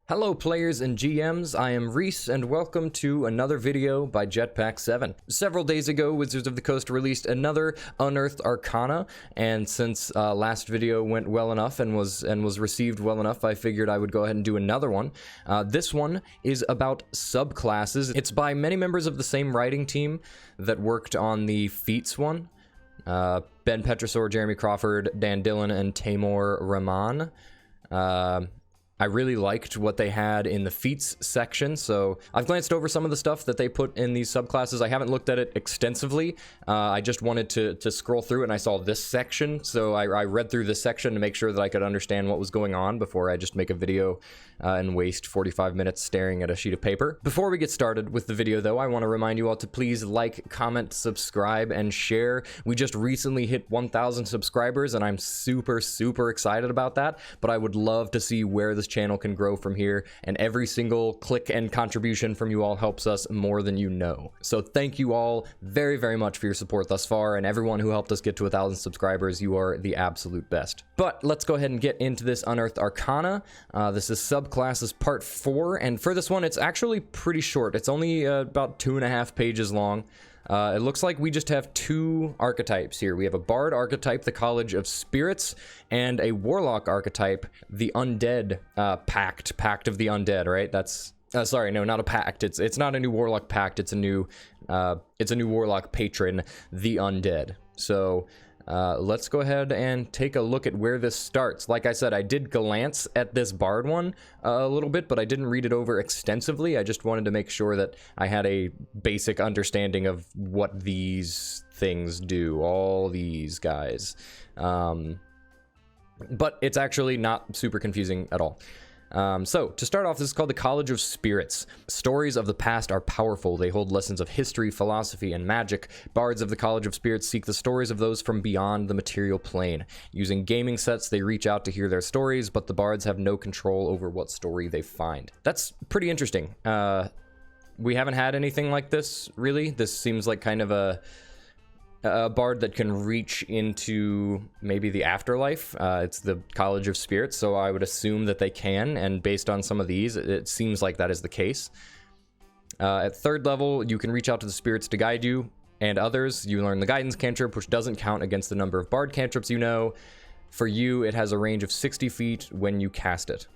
Hello players and GMs, I am Reese and welcome to another video by Jetpack7. Several days ago, Wizards of the Coast released another Unearthed Arcana, and since last video went well enough and was received well enough, I figured I would go ahead and do another one. This one is about subclasses. It's by many members of the same writing team that worked on the Feats one. Ben Petrosor, Jeremy Crawford, Dan Dillon, and Taimur Rahman. I really liked what they had in the feats section, so I've glanced over some of the stuff that they put in these subclasses. I haven't looked at it extensively. I just wanted to scroll through it, and I saw this section, so I read through this section to make sure that I could understand what was going on before I just make a video and waste 45 minutes staring at a sheet of paper. Before we get started with the video, though, I want to remind you all to please like, comment, subscribe, and share. We just recently hit 1,000 subscribers, and I'm super excited about that, but I would love to see where this channel can grow from here, and every single click and contribution from you all helps us more than you know. So thank you all very much for your support thus far, and everyone who helped us get to 1,000 subscribers. You are the absolute best. But let's go ahead and get into this Unearthed Arcana. This is Subclasses Part 4, and for this one it's actually pretty short. It's only about 2.5 pages long. It looks like we just have two archetypes here. We have a Bard archetype, the College of Spirits, and a Warlock archetype, the Undead Pact of the Undead, right? That's sorry, no, not a pact. It's not a new Warlock pact. It's a new Warlock patron, the Undead. So let's go ahead and take a look at where this starts. Like I said, I did glance at this Bard one a little bit, but I didn't read it over extensively. I just wanted to make sure that I had a basic understanding of what these things do, all these guys. But it's actually not super confusing at all. So, to start off, this is called the College of Spirits. Stories of the past are powerful. They hold lessons of history, philosophy, and magic. Bards of the College of Spirits seek the stories of those from beyond the material plane. Using gaming sets, they reach out to hear their stories, but the bards have no control over what story they find. That's pretty interesting. We haven't had anything like this, really. This seems like kind of a bard that can reach into maybe the afterlife. It's the College of Spirits, so I would assume that they can, and based on some of these, it seems like that is the case. At 3rd level, you can reach out to the spirits to guide you and others. You learn the guidance cantrip, which doesn't count against the number of bard cantrips you know. For you, it has a range of 60 feet when you cast it.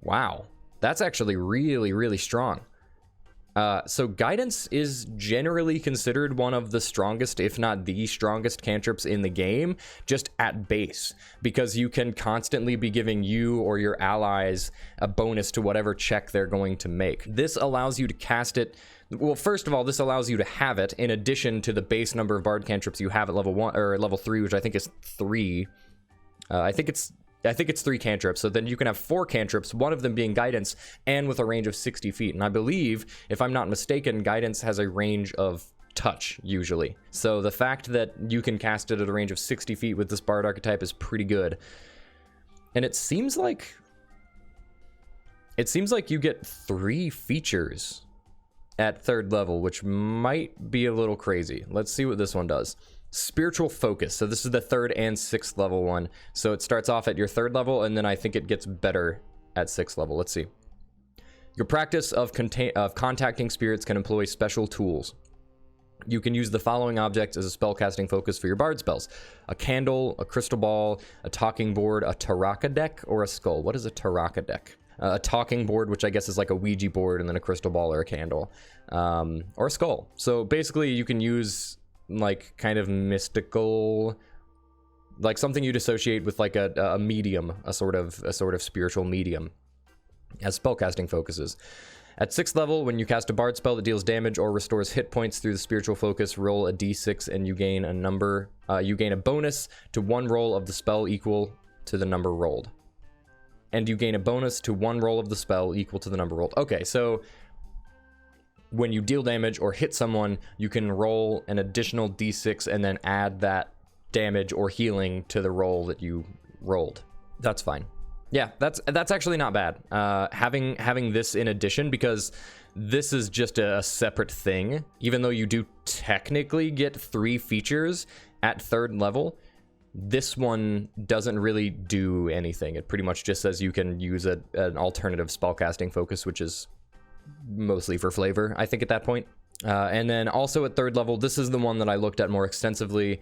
Wow, that's actually really strong. So guidance is generally considered one of the strongest, if not the strongest cantrips in the game, just at base, because you can constantly be giving you or your allies a bonus to whatever check they're going to make. This allows you to cast it. Well, first of all, this allows you to have it in addition to the base number of bard cantrips you have at level 1 or level 3, which I think is 3. I think it's 3 cantrips, so then you can have 4 cantrips, one of them being guidance, and with a range of 60 feet. And I believe, if I'm not mistaken, guidance has a range of touch, usually. So the fact that you can cast it at a range of 60 feet with this Bard archetype is pretty good. And it seems like you get 3 features at 3rd level, which might be a little crazy. Let's see what this one does. Spiritual focus. So this is the 3rd and 6th level one. So it starts off at your 3rd level, and then I think it gets better at 6th level. Let's see. Your practice of contacting spirits can employ special tools. You can use the following objects as a spellcasting focus for your bard spells: a candle, a crystal ball, a talking board, a taraka deck, or a skull. What is a taraka deck? A talking board, which I guess is like a Ouija board, and then a crystal ball or a candle, or a skull. So basically you can use like kind of mystical, like something you'd associate with like a medium, a sort of spiritual medium, as spellcasting focuses. At 6th level, when you cast a bard spell that deals damage or restores hit points through the spiritual focus, roll a d6 and you gain a bonus to 1 roll of the spell equal to the number rolled. And you gain a bonus to 1 roll of the spell equal to the number rolled. Okay, so when you deal damage or hit someone, you can roll an additional d6 and then add that damage or healing to the roll that you rolled. That's fine. Yeah, that's actually not bad. Having this in addition, because this is just a separate thing. Even though you do technically get 3 features at 3rd level, This one doesn't really do anything. It pretty much just says you can use an alternative spellcasting focus, which is mostly for flavor, I think, at that point. And then also at 3rd level, this is the one that I looked at more extensively.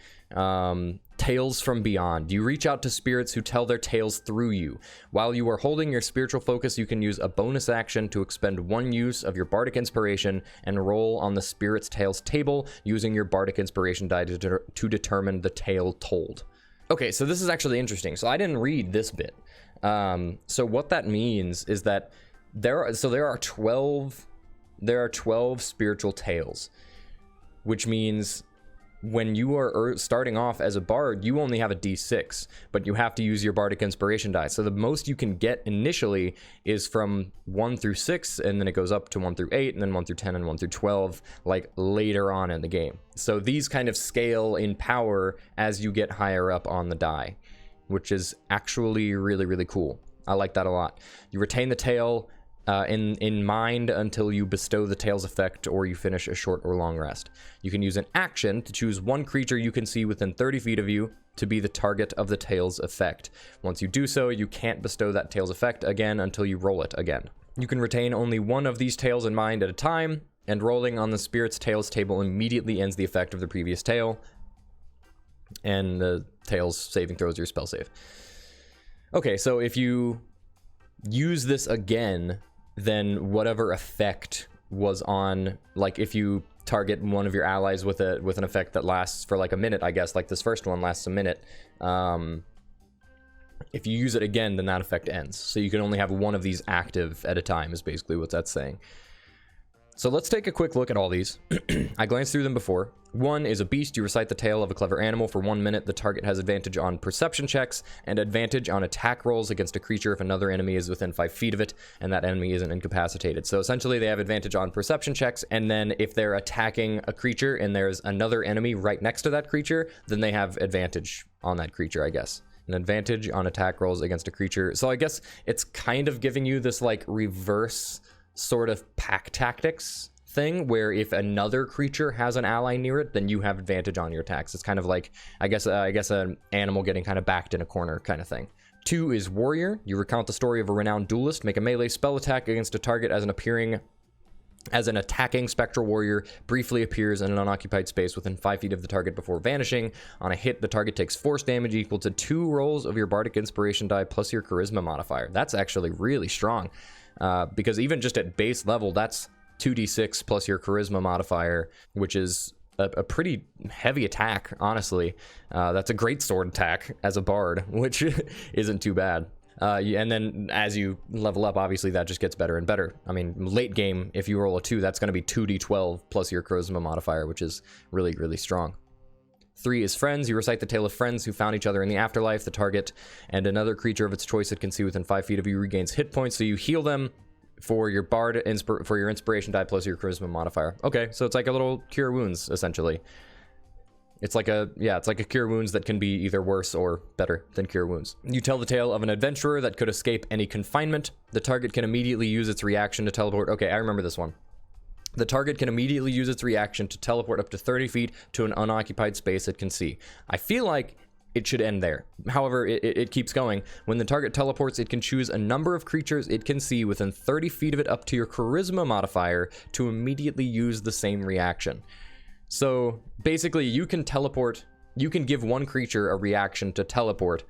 Tales from Beyond. You reach out to spirits who tell their tales through you. While you are holding your spiritual focus, you can use a bonus action to expend 1 use of your bardic inspiration and roll on the spirit's tales table using your bardic inspiration die to determine the tale told. Okay, so this is actually interesting. So I didn't read this bit. So what that means is that there are 12 spiritual tales, which means when you are starting off as a bard, you only have a d6, but you have to use your bardic inspiration die. So the most you can get initially is from 1 through 6, and then it goes up to 1 through 8, and then 1 through 10, and 1 through 12, like later on in the game. So these kind of scale in power as you get higher up on the die, which is actually really, really cool. I like that a lot. You retain the tale in mind until you bestow the tale's effect or you finish a short or long rest. You can use an action to choose 1 creature you can see within 30 feet of you to be the target of the tale's effect. Once you do so, you can't bestow that tale's effect again until you roll it again. You can retain only 1 of these tales in mind at a time, and rolling on the spirit's tales table immediately ends the effect of the previous tale, and the tale's saving throws your spell save. Okay, so if you use this again, then whatever effect was on, like if you target one of your allies with an effect that lasts for like a minute, I guess, like this first one lasts a minute, if you use it again, then that effect ends. So you can only have 1 of these active at a time is basically what that's saying. So let's take a quick look at all these. I glanced through them before. 1 is a beast. You recite the tale of a clever animal for 1 minute. The target has advantage on perception checks and advantage on attack rolls against a creature if another enemy is within 5 feet of it and that enemy isn't incapacitated. So essentially they have advantage on perception checks, and then if they're attacking a creature and there's another enemy right next to that creature, then they have advantage on that creature, I guess. An advantage on attack rolls against a creature. So I guess it's kind of giving you this like reverse sort of pack tactics thing, where if another creature has an ally near it, then you have advantage on your attacks. It's kind of like, I guess an animal getting kind of backed in a corner kind of thing. 2 is Warrior. You recount the story of a renowned duelist. Make a melee spell attack against a target as an attacking spectral warrior briefly appears in an unoccupied space within 5 feet of the target before vanishing. On a hit, the target takes force damage equal to 2 rolls of your bardic inspiration die plus your charisma modifier. That's actually really strong, because even just at base level, that's 2d6 plus your charisma modifier, which is a pretty heavy attack, honestly. That's a great sword attack as a bard, which isn't too bad. And then as you level up, obviously that just gets better and better. I mean, late game, if you roll a 2, that's going to be 2d12 plus your charisma modifier, which is really, really strong. 3 is Friends. You recite the tale of friends who found each other in the afterlife. The target and another creature of its choice it can see within 5 feet of you regains hit points, so you heal them for your for your inspiration die plus your charisma modifier. Okay, so it's like a little cure wounds, essentially. It's like a cure wounds that can be either worse or better than cure wounds. You tell the tale of an adventurer that could escape any confinement. The target can immediately use its reaction to teleport. Okay, I remember this one. The target can immediately use its reaction to teleport up to 30 feet to an unoccupied space it can see. I feel like it should end there. However, it keeps going. When the target teleports, it can choose a number of creatures it can see within 30 feet of it up to your charisma modifier to immediately use the same reaction. So basically, you can teleport, you can give one creature a reaction to teleport,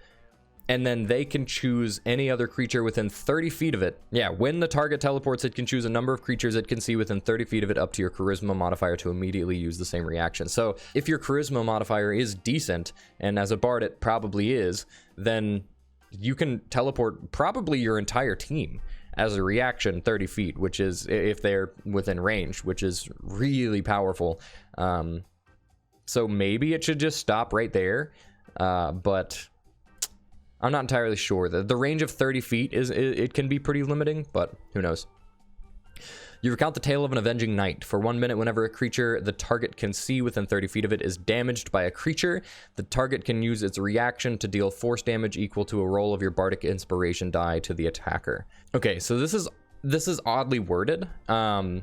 and then they can choose any other creature within 30 feet of it. Yeah, when the target teleports, it can choose a number of creatures it can see within 30 feet of it up to your charisma modifier to immediately use the same reaction. So if your charisma modifier is decent, and as a bard it probably is, then you can teleport probably your entire team as a reaction 30 feet, which is, if they're within range, which is really powerful. So maybe it should just stop right there, but I'm not entirely sure. The range of 30 feet it can be pretty limiting, but who knows. You recount the tale of an avenging knight. For 1 minute, whenever a creature the target can see within 30 feet of it is damaged by a creature, the target can use its reaction to deal force damage equal to a roll of your bardic inspiration die to the attacker. Okay, so this is oddly worded. I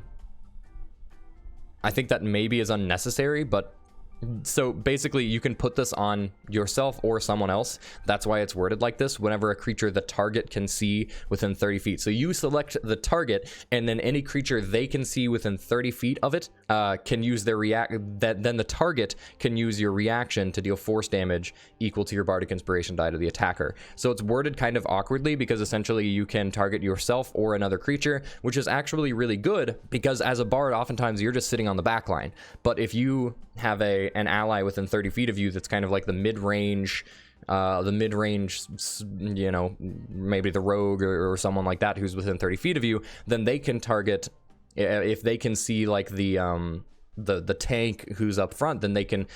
think that maybe is unnecessary, but So basically you can put this on yourself or someone else. That's why it's worded like this. Whenever a creature the target can see within 30 feet. So you select the target, and then any creature they can see within 30 feet of it can use their then the target can use your reaction to deal force damage equal to your Bardic Inspiration die to the attacker. So it's worded kind of awkwardly because essentially you can target yourself or another creature, which is actually really good because as a bard, oftentimes you're just sitting on the back line. But if you have an ally within 30 feet of you that's kind of like the mid-range, you know, maybe the rogue or someone like that who's within 30 feet of you, then they can target, if they can see like the tank who's up front, then they can,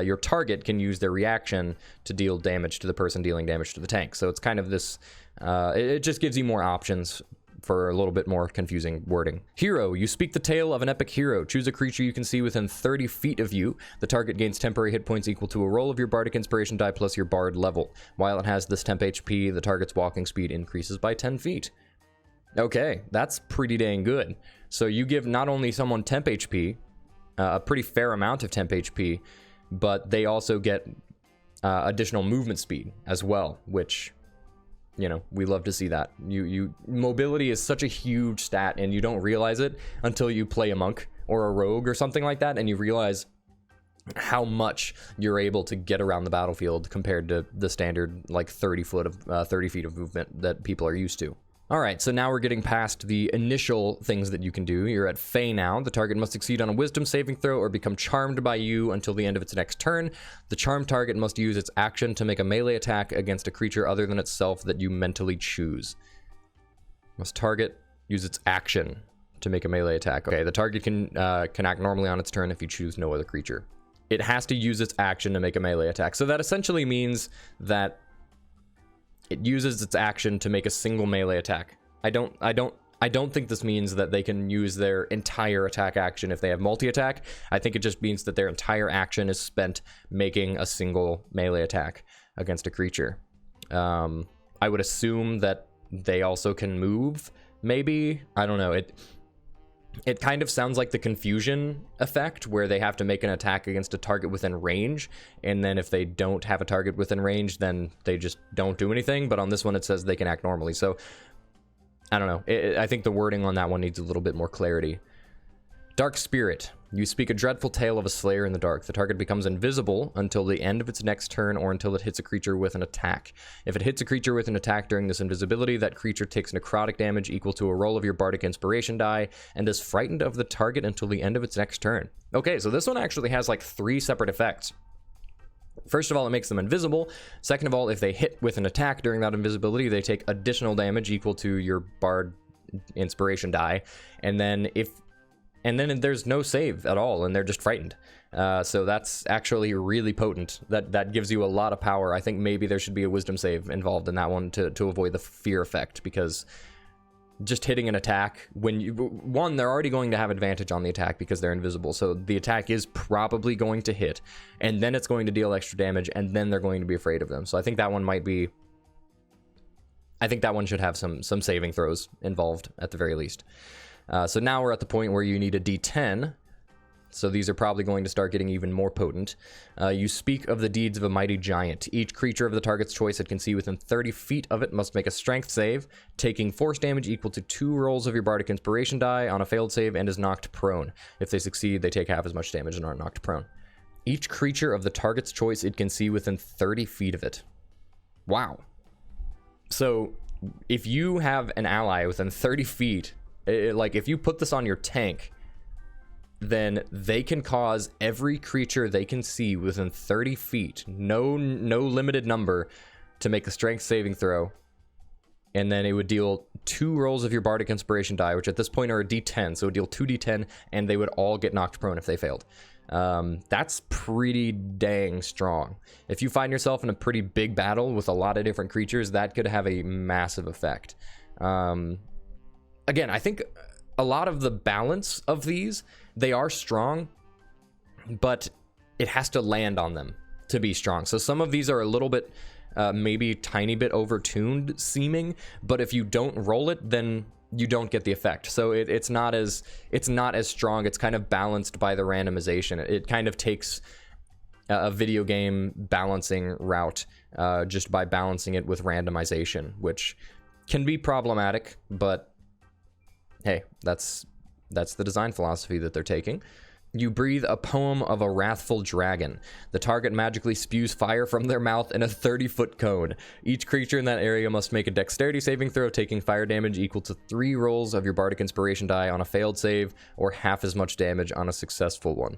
your target can use their reaction to deal damage to the person dealing damage to the tank. So it's kind of this, it just gives you more options for a little bit more confusing wording. Hero, you speak the tale of an epic hero. Choose a creature you can see within 30 feet of you. The target gains temporary hit points equal to a roll of your Bardic Inspiration die plus your Bard level. While it has this temp HP, the target's walking speed increases by 10 feet. Okay, that's pretty dang good. So you give not only someone temp HP, a pretty fair amount of temp HP, but they also get additional movement speed as well, which, you know, we love to see that. Mobility is such a huge stat, and you don't realize it until you play a monk or a rogue or something like that, and you realize how much you're able to get around the battlefield compared to the standard like 30 feet of movement that people are used to. All right, so now we're getting past the initial things that you can do. You're at Fey now. The target must succeed on a wisdom saving throw or become charmed by you until the end of its next turn. The charmed target must use its action to make a melee attack against a creature other than itself that you mentally choose. Must target use its action to make a melee attack. Okay, the target can act normally on its turn if you choose no other creature. It has to use its action to make a melee attack. So that essentially means that it uses its action to make a single melee attack. I don't think this means that they can use their entire attack action if they have multi-attack. I think it just means that their entire action is spent making a single melee attack against a creature. I would assume that they also can move, maybe. I don't know. It kind of sounds like the confusion effect, where they have to make an attack against a target within range, and then if they don't have a target within range, then they just don't do anything. But on this one, it says they can act normally. So, I don't know. I think the wording on that one needs a little bit more clarity. Dark Spirit. You speak a dreadful tale of a slayer in the dark. The target becomes invisible until the end of its next turn or until it hits a creature with an attack. If it hits a creature with an attack during this invisibility, that creature takes necrotic damage equal to a roll of your Bardic Inspiration die and is frightened of the target until the end of its next turn. Okay, so this one actually has like 3 separate effects. First of all, it makes them invisible. Second of all, if they hit with an attack during that invisibility, they take additional damage equal to your Bard Inspiration die. And then there's no save at all, and they're just frightened. So that's actually really potent. That gives you a lot of power. I think maybe there should be a wisdom save involved in that one to avoid the fear effect, because just hitting an attack, one, they're already going to have advantage on the attack because they're invisible, so the attack is probably going to hit, and then it's going to deal extra damage, and then they're going to be afraid of them. So I think that one should have some saving throws involved at the very least. So now we're at the point where you need a D10. So these are probably going to start getting even more potent. You speak of the deeds of a mighty giant. Each creature of the target's choice that can see within 30 feet of it must make a strength save, taking force damage equal to 2 rolls of your Bardic Inspiration die on a failed save, and is knocked prone. If they succeed, they take half as much damage and aren't knocked prone. Each creature of the target's choice it can see within 30 feet of it. Wow. So if you have an ally within 30 feet, like if you put this on your tank, then they can cause every creature they can see within 30 feet, no limited number, to make a strength saving throw. And then it would deal 2 rolls of your Bardic Inspiration die, which at this point are a D10. So it would deal 2 D10, and they would all get knocked prone if they failed. That's pretty dang strong. If you find yourself in a pretty big battle with a lot of different creatures, that could have a massive effect. Again, I think a lot of the balance of these, they are strong, but it has to land on them to be strong. So some of these are a little bit, maybe a tiny bit overtuned seeming, but if you don't roll it, then you don't get the effect. So it's not as strong. It's kind of balanced by the randomization. It kind of takes a video game balancing route just by balancing it with randomization, which can be problematic, but hey, that's the design philosophy that they're taking. You breathe a poem of a wrathful dragon. The target magically spews fire from their mouth in a 30-foot cone. Each creature in that area must make a dexterity saving throw, taking fire damage equal to 3 rolls of your bardic inspiration die on a failed save, or half as much damage on a successful one.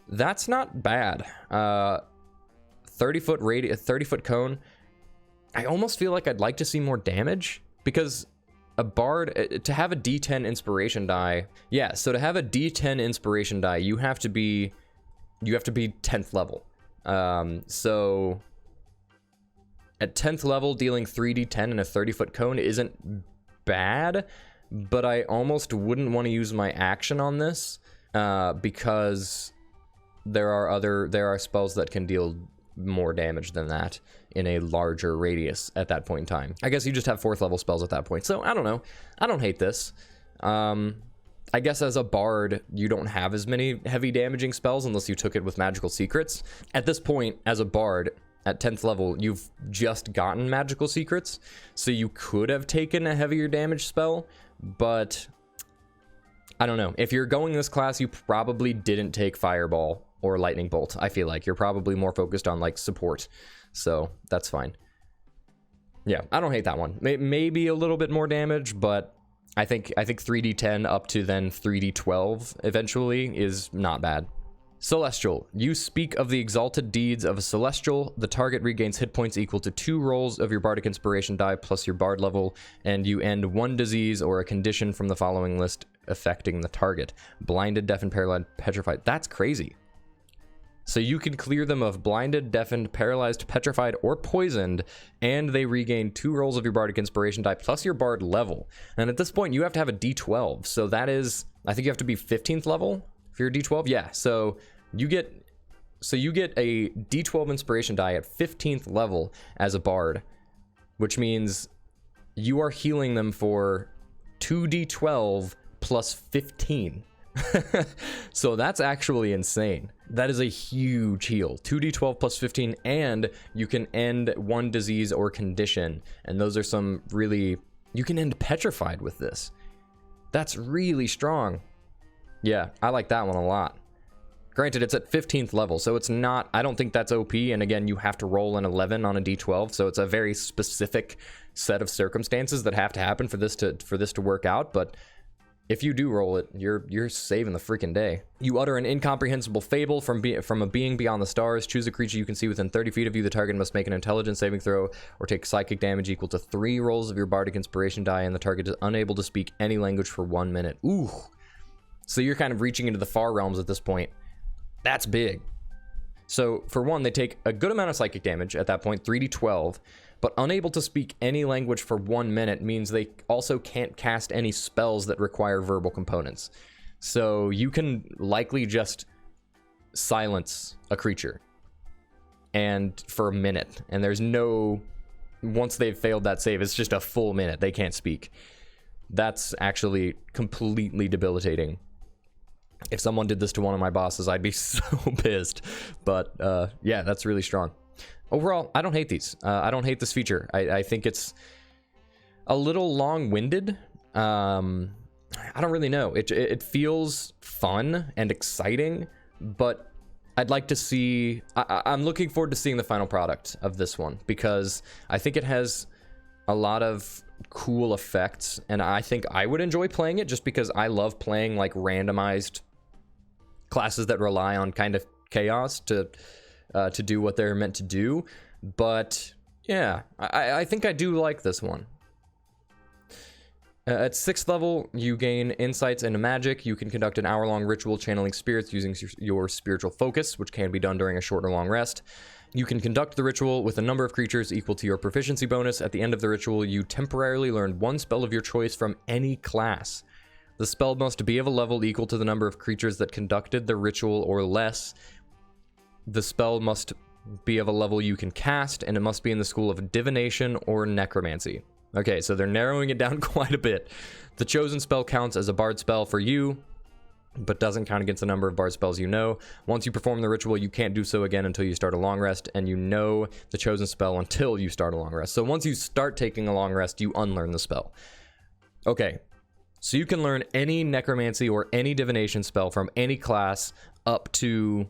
That's not bad. 30-foot cone. I almost feel like I'd like to see more damage, because a bard, to have a D10 inspiration die, yeah, so to have a D10 inspiration die, you have to be 10th level. So at 10th level, dealing 3d10 in a 30-foot cone isn't bad, but I almost wouldn't want to use my action on this, because there are spells that can deal more damage than that in a larger radius at that point in time. I guess you just have 4th level spells at that point. So I don't know. I don't hate this. I guess as a bard, you don't have as many heavy damaging spells unless you took it with magical secrets. At this point, as a bard, at 10th level, you've just gotten magical secrets, so you could have taken a heavier damage spell, but I don't know. If you're going this class, you probably didn't take Fireball or Lightning Bolt. I feel like you're probably more focused on like support, so that's fine. Yeah, I don't hate that one. Maybe a little bit more damage, but I think 3d10 up to then 3d12 eventually is not bad. Celestial. You speak of the exalted deeds of a Celestial. The target regains hit points equal to 2 rolls of your bardic inspiration die plus your bard level, and you end 1 disease or a condition from the following list affecting the target. Blinded, deafened, paralyzed, petrified. That's crazy. So you can clear them of blinded, deafened, paralyzed, petrified, or poisoned, and they regain 2 rolls of your bardic inspiration die plus your bard level. And at this point, you have to have a d12. So that is, I think you have to be 15th level for your d12. Yeah, so you get a d12 inspiration die at 15th level as a bard, which means you are healing them for 2d12 plus 15. So that's actually insane. That is a huge heal. 2d12 plus 15, and you can end 1 disease or condition. And those are some really... You can end petrified with this. That's really strong. Yeah, I like that one a lot. Granted, it's at 15th level, so it's not... I don't think that's OP, and again, you have to roll an 11 on a d12, so it's a very specific set of circumstances that have to happen for this to work out, but... If you do roll it, you're saving the freaking day. You utter an incomprehensible fable from a being beyond the stars. Choose a creature you can see within 30 feet of you. The target must make an intelligence saving throw or take psychic damage equal to 3 rolls of your bardic inspiration die, and the target is unable to speak any language for 1 minute. Ooh. So you're kind of reaching into the far realms at this point. That's big. So for one, they take a good amount of psychic damage at that point, 3d12, but unable to speak any language for 1 minute means they also can't cast any spells that require verbal components. So you can likely just silence a creature and for a minute, and there's no... Once they've failed that save, it's just a full minute. They can't speak. That's actually completely debilitating. If someone did this to one of my bosses, I'd be so pissed. But yeah, that's really strong. Overall, I don't hate these. I don't hate this feature. I think it's a little long-winded. I don't really know. It feels fun and exciting, but I'd like to see... I'm looking forward to seeing the final product of this one, because I think it has a lot of cool effects, and I think I would enjoy playing it just because I love playing like randomized classes that rely on kind of chaos to do what they're meant to do. But yeah, I think I do like this one. At 6th level, you gain insights into magic. You can conduct an hour-long ritual channeling spirits using your spiritual focus, which can be done during a short or long rest. You can conduct the ritual with a number of creatures equal to your proficiency bonus. At the end of the ritual, you temporarily learn 1 spell of your choice from any class. The spell must be of a level equal to the number of creatures that conducted the ritual or less. The spell must be of a level you can cast, and it must be in the school of divination or necromancy. Okay, so they're narrowing it down quite a bit. The chosen spell counts as a bard spell for you. but doesn't count against the number of bard spells you know. Once you perform the ritual, you can't do so again until you start a long rest, and you know the chosen spell until you start a long rest. So once you start taking a long rest, you unlearn the spell. Okay, so you can learn any necromancy or any divination spell from any class up to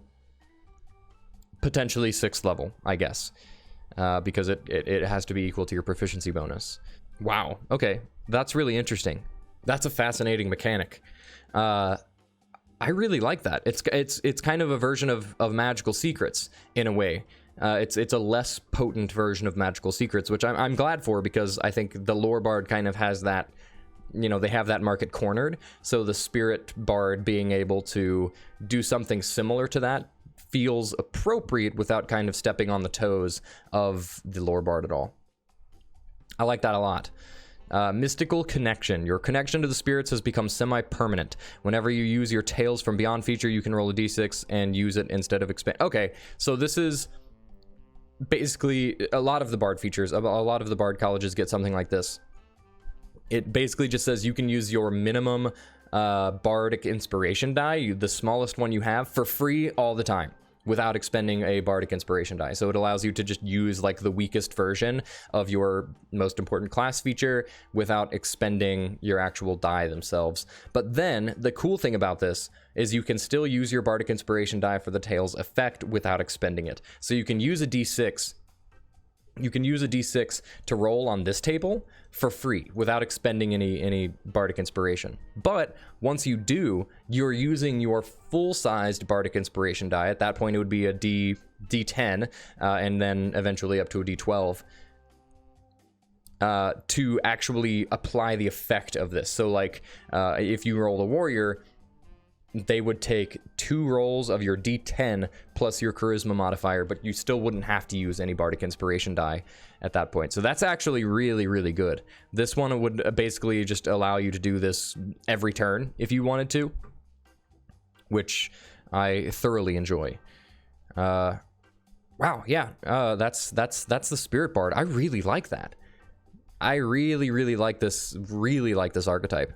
potentially 6th level, I guess, because it has to be equal to your proficiency bonus. Wow, okay, that's really interesting. That's a fascinating mechanic. I really like that. It's kind of a version of Magical Secrets in a way. It's a less potent version of Magical Secrets, which I'm glad for, because I think the lore bard kind of has that, you know, they have that market cornered. So the spirit bard being able to do something similar to that feels appropriate without kind of stepping on the toes of the lore bard at all. I like that a lot. Mystical Connection. Your connection to the spirits has become semi-permanent. Whenever you use your Tales from Beyond feature, you can roll a d6 and use it instead of expand. Okay, so this is basically a lot of the bard features. A lot of the bard colleges get something like this. It basically just says you can use your minimum bardic inspiration die, the smallest one you have, for free all the time, without expending a bardic inspiration die. So it allows you to just use like the weakest version of your most important class feature without expending your actual die themselves. But then the cool thing about this is you can still use your bardic inspiration die for the Tales effect without expending it. So you can use a d6. You can use a d6 to roll on this table for free without expending any bardic inspiration. But once you do, you're using your full-sized bardic inspiration die. At that point, it would be a d10, and then eventually up to a d12 to actually apply the effect of this. So, like, if you roll a warrior, they would take 2 rolls of your d10 plus your charisma modifier, but you still wouldn't have to use any bardic inspiration die at that point. So that's actually really, really good. This one would basically just allow you to do this every turn if you wanted to, which I thoroughly enjoy. Wow, yeah, that's the Spirit Bard. I really like that. I really like this archetype.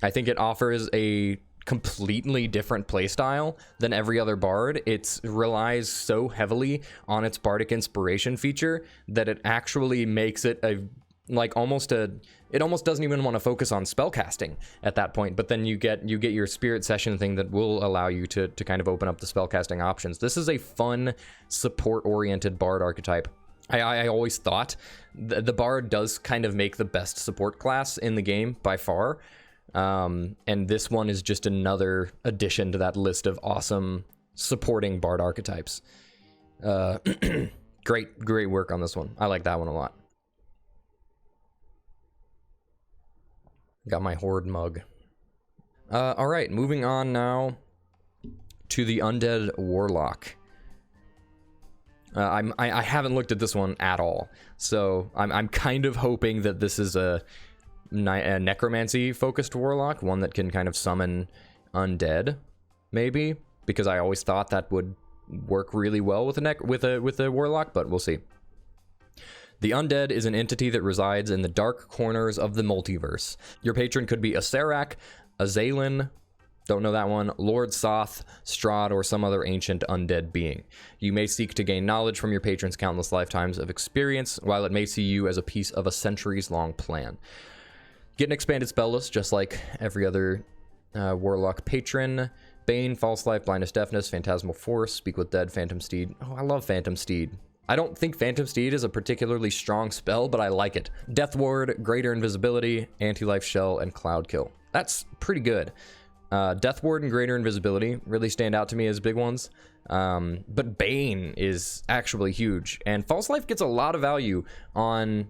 I think it offers a completely different playstyle than every other bard. It relies so heavily on its bardic inspiration feature that it actually makes it it almost doesn't even want to focus on spellcasting at that point. But then you get your spirit session thing that will allow you to kind of open up the spellcasting options. This is a fun support oriented bard archetype. I always thought the bard does kind of make the best support class in the game by far. And this one is just another addition to that list of awesome supporting bard archetypes. Great work on this one. I like that one a lot. Got my Horde mug. All right, moving on now to the Undead Warlock. I haven't looked at this one at all, so I'm kind of hoping that this is a necromancy focused warlock, one that can kind of summon undead, maybe, because I always thought that would work really well with a warlock, but we'll see. The undead is an entity that resides in the dark corners of the multiverse. Your patron could be a Serac, a Zalen, don't know that one, Lord Soth, Strahd, or some other ancient undead being. You may seek to gain knowledge from your patron's countless lifetimes of experience, while it may see you as a piece of a centuries-long plan. Get an expanded spell list, just like every other warlock patron. Bane, False Life, Blindness, Deafness, Phantasmal Force, Speak with Dead, Phantom Steed. Oh, I love Phantom Steed. I don't think Phantom Steed is a particularly strong spell, but I like it. Death Ward, Greater Invisibility, Anti-Life Shell, and Cloud Kill. That's pretty good. Death Ward and Greater Invisibility really stand out to me as big ones. But Bane is actually huge. And False Life gets a lot of value on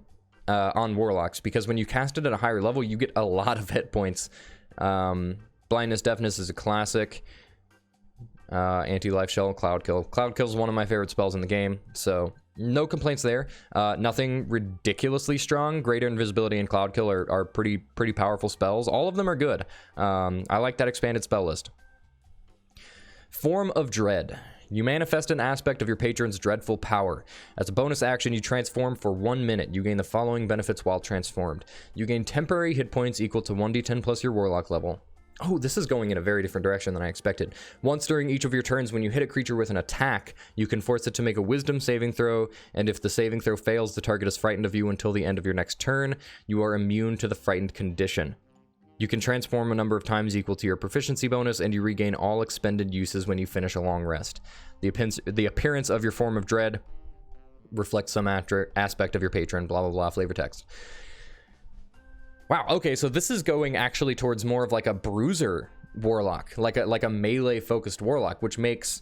warlocks, because when you cast it at a higher level, you get a lot of hit points. Blindness, Deafness is a classic. Anti-Life Shell, Cloud Kill. Cloud Kill is one of my favorite spells in the game, so no complaints there. Nothing ridiculously strong. Greater Invisibility and Cloud Kill are pretty powerful spells. All of them are good. I like that expanded spell list. Form of Dread. You manifest an aspect of your patron's dreadful power. As a bonus action, you transform for 1 minute. You gain the following benefits while transformed. You gain temporary hit points equal to 1d10 plus your warlock level. Oh, this is going in a very different direction than I expected. Once during each of your turns, when you hit a creature with an attack, you can force it to make a wisdom saving throw, and if the saving throw fails, the target is frightened of you until the end of your next turn. You are immune to the frightened condition. You can transform a number of times equal to your proficiency bonus, and you regain all expended uses when you finish a long rest. The appearance of your form of dread reflects some aspect of your patron, blah, blah, blah, flavor text. Wow, okay, so this is going actually towards more of like a bruiser warlock, like a melee-focused warlock, which makes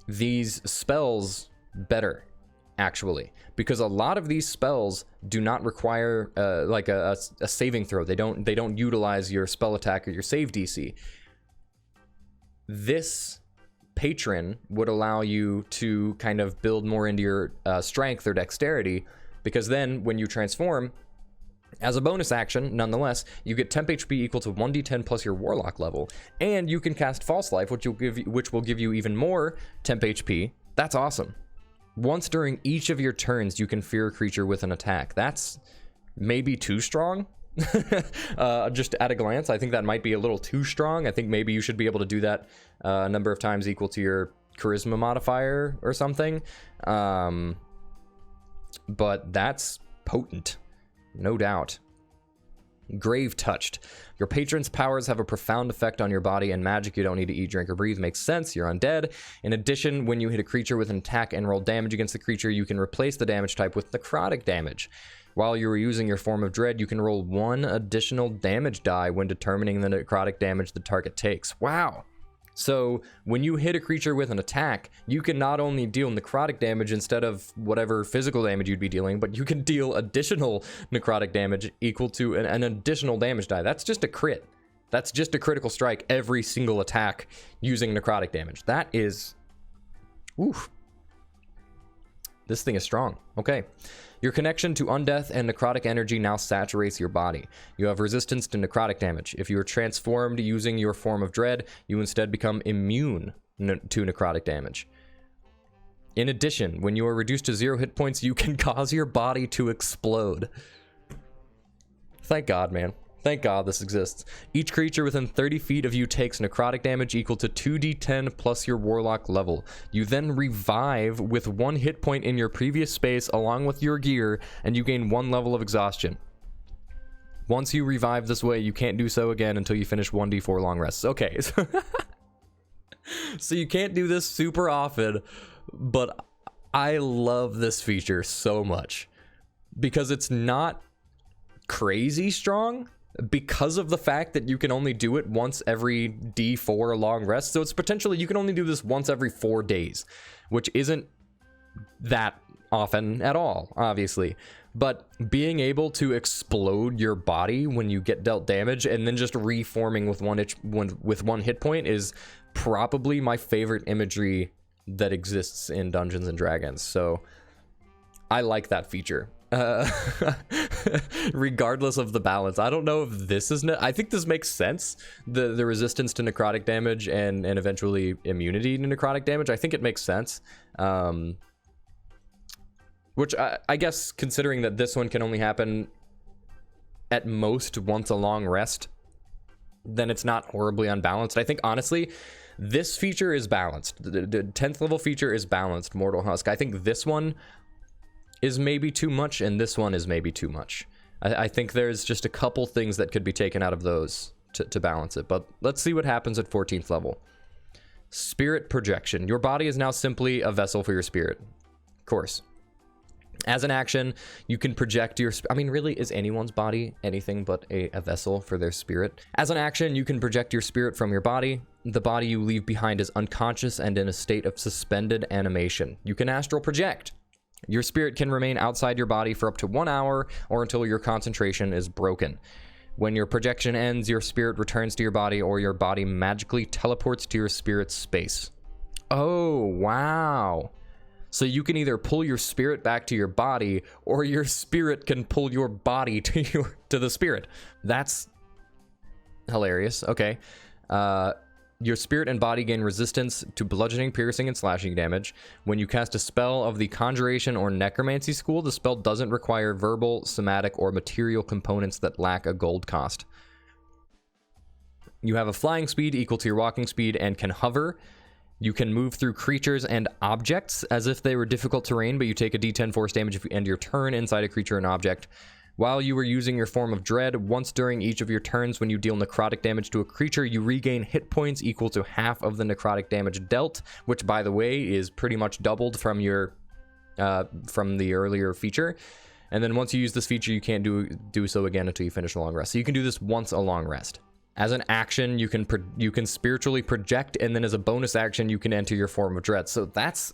these spells better, actually, because a lot of these spells do not require like a saving throw. They don't utilize your spell attack or your save DC. This patron would allow you to kind of build more into your strength or dexterity, because then when you transform, as a bonus action, nonetheless, you get temp HP equal to 1d10 plus your warlock level, and you can cast False Life, which will give you even more temp HP. That's awesome. Once during each of your turns, you can fear a creature with an attack. That's maybe too strong. Just at a glance, I think that might be a little too strong. I think maybe you should be able to do that a number of times equal to your charisma modifier or something. But that's potent. No doubt. Grave Touched. Your patron's powers have a profound effect on your body and magic. You don't need to eat, drink, or breathe. Makes sense. You're undead. In addition, when you hit a creature with an attack and roll damage against the creature, you can replace the damage type with necrotic damage. While you are using your form of dread, you can roll 1 additional damage die when determining the necrotic damage the target takes. Wow. So when you hit a creature with an attack, you can not only deal necrotic damage instead of whatever physical damage you'd be dealing, but you can deal additional necrotic damage equal to an additional damage die. That's just a crit. That's just a critical strike every single attack using necrotic damage. That is... oof. This thing is strong. Okay. Your connection to undeath and necrotic energy now saturates your body. You have resistance to necrotic damage. If you are transformed using your form of dread, you instead become immune to necrotic damage. In addition, when you are reduced to 0 hit points, you can cause your body to explode. Thank God, man. Thank God this exists. Each creature within 30 feet of you takes necrotic damage equal to 2d10 plus your warlock level. You then revive with 1 hit point in your previous space along with your gear, and you gain 1 level of exhaustion. Once you revive this way, you can't do so again until you finish 1d4 long rests. Okay. So you can't do this super often, but I love this feature so much because it's not crazy strong, because of the fact that you can only do it once every D4 long rest. So it's potentially, you can only do this once every 4 days, which isn't that often at all, obviously. But being able to explode your body when you get dealt damage and then just reforming with one hit point is probably my favorite imagery that exists in Dungeons and Dragons. So I like that feature. Regardless of the balance. I don't know if this is... I think this makes sense. The resistance to necrotic damage and eventually immunity to necrotic damage. I think it makes sense. Which I guess, considering that this one can only happen at most once a long rest, then it's not horribly unbalanced. I think, honestly, this feature is balanced. The 10th level feature is balanced, Mortal Husk. I think this one is maybe too much, and this one is maybe too much. I think there's just a couple things that could be taken out of those to balance it, but let's see what happens at 14th level. Spirit Projection. Your body is now simply a vessel for your spirit. Of course. As an action, you can project your... I mean, really, is anyone's body anything but a vessel for their spirit? As an action, you can project your spirit from your body. The body you leave behind is unconscious and in a state of suspended animation. You can astral project. Your spirit can remain outside your body for up to 1 hour or until your concentration is broken. When your projection ends, your spirit returns to your body or your body magically teleports to your spirit's space. Oh, wow. So you can either pull your spirit back to your body or your spirit can pull your body to the spirit. That's hilarious. Okay. Your spirit and body gain resistance to bludgeoning, piercing, and slashing damage. When you cast a spell of the Conjuration or Necromancy school, the spell doesn't require verbal, somatic, or material components that lack a gold cost. You have a flying speed equal to your walking speed and can hover. You can move through creatures and objects as if they were difficult terrain, but you take a d10 force damage if you end your turn inside a creature and object. While you were using your form of dread, once during each of your turns when you deal necrotic damage to a creature, you regain hit points equal to half of the necrotic damage dealt, which, by the way, is pretty much doubled from your from the earlier feature. And then once you use this feature, you can't do so again until you finish a long rest. So you can do this once a long rest. As an action, you can spiritually project, and then as a bonus action, you can enter your form of dread. So that's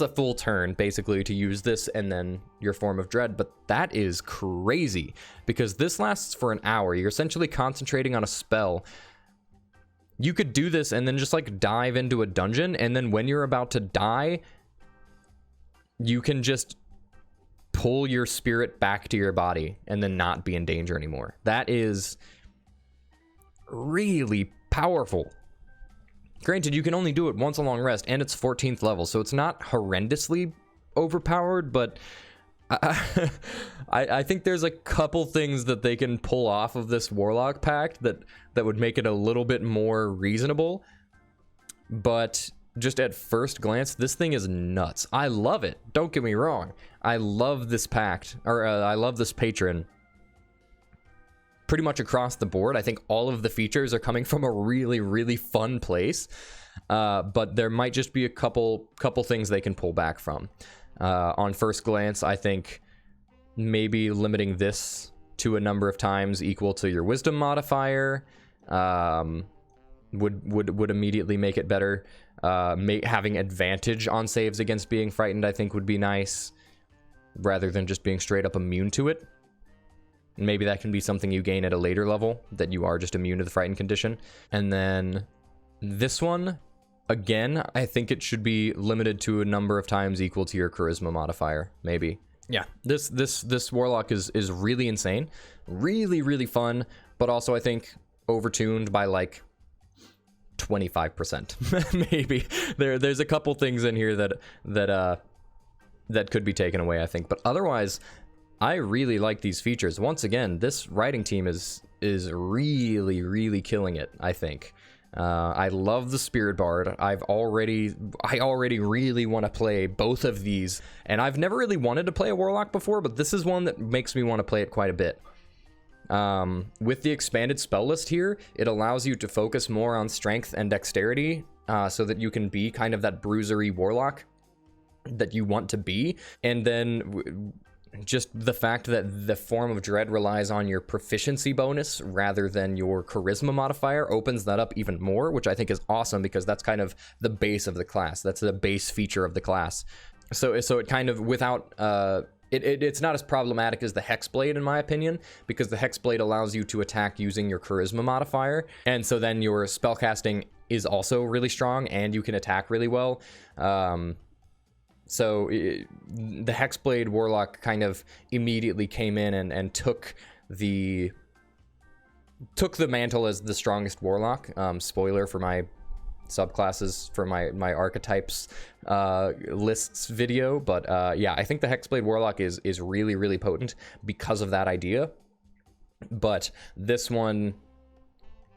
a full turn, basically, to use this and then your form of dread. But that is crazy, because this lasts for an hour. You're essentially concentrating on a spell. You could do this and then just, like, dive into a dungeon, and then when you're about to die, you can just pull your spirit back to your body and then not be in danger anymore. That is really powerful. Granted, you can only do it once a long rest, and it's 14th level, so it's not horrendously overpowered, but I think there's a couple things that they can pull off of this Warlock pact that would make it a little bit more reasonable. But just at first glance, this thing is nuts. I love it. Don't get me wrong. I love this pact, or I love this patron. Pretty much across the board, I think all of the features are coming from a really, really fun place. But there might just be a couple things they can pull back from. On first glance, I think maybe limiting this to a number of times equal to your wisdom modifier would immediately make it better. Having advantage on saves against being frightened, I think, would be nice, rather than just being straight up immune to it. Maybe that can be something you gain at a later level, that you are just immune to the frightened condition. And then this one, again, I think it should be limited to a number of times equal to your charisma modifier, maybe. Yeah, this Warlock is really insane, really, really fun, but also I think overtuned by like 25%. Maybe there's a couple things in here that could be taken away, I think, but otherwise I really like these features. Once again, this writing team is really, really killing it, I think. I love the Spirit Bard. I already really want to play both of these, and I've never really wanted to play a Warlock before, but this is one that makes me want to play it quite a bit. With the expanded spell list here, it allows you to focus more on strength and dexterity, so that you can be kind of that bruisery Warlock that you want to be. And then just the fact that the form of dread relies on your proficiency bonus rather than your charisma modifier opens that up even more, which I think is awesome, because that's kind of the base of the class. That's the base feature of the class. So it kind of, without it's not as problematic as the Hexblade, in my opinion, because the Hexblade allows you to attack using your charisma modifier, and so then your spellcasting is also really strong and you can attack really well. So the Hexblade Warlock kind of immediately came in and took the mantle as the strongest Warlock. Spoiler for my subclasses, for my archetypes lists video, but yeah, I think the Hexblade Warlock is really, really potent because of that idea. But this one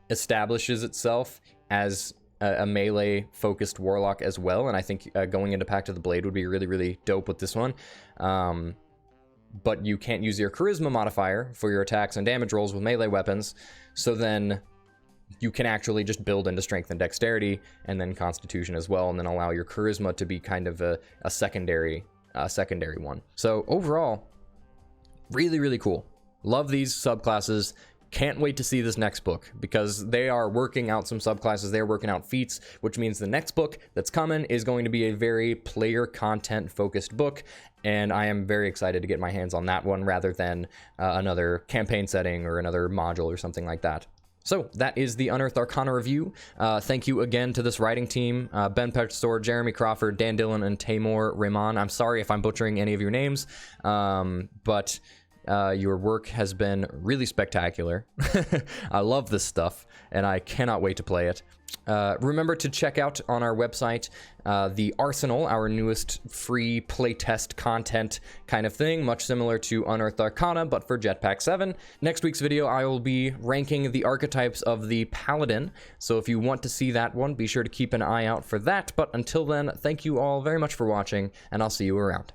establishes itself as a melee focused Warlock as well, and I think going into Pact of the Blade would be really, really dope with this one. But you can't use your charisma modifier for your attacks and damage rolls with melee weapons, so then you can actually just build into strength and dexterity and then constitution as well, and then allow your charisma to be kind of a secondary one. So overall, really, really cool. Love these subclasses. Can't wait to see this next book, because they are working out some subclasses. They're working out feats, which means the next book that's coming is going to be a very player content focused book, and I am very excited to get my hands on that one rather than another campaign setting or another module or something like that. So that is the Unearthed Arcana review. Thank you again to this writing team, Ben Pector, Jeremy Crawford, Dan Dillon, and Tamor Rahman. I'm sorry if I'm butchering any of your names, but your work has been really spectacular. I love this stuff, and I cannot wait to play it. Remember to check out on our website the Arsenal, our newest free playtest content kind of thing, much similar to Unearthed Arcana, but for Jetpack 7. Next week's video, I will be ranking the archetypes of the Paladin, so if you want to see that one, be sure to keep an eye out for that. But until then, thank you all very much for watching, and I'll see you around.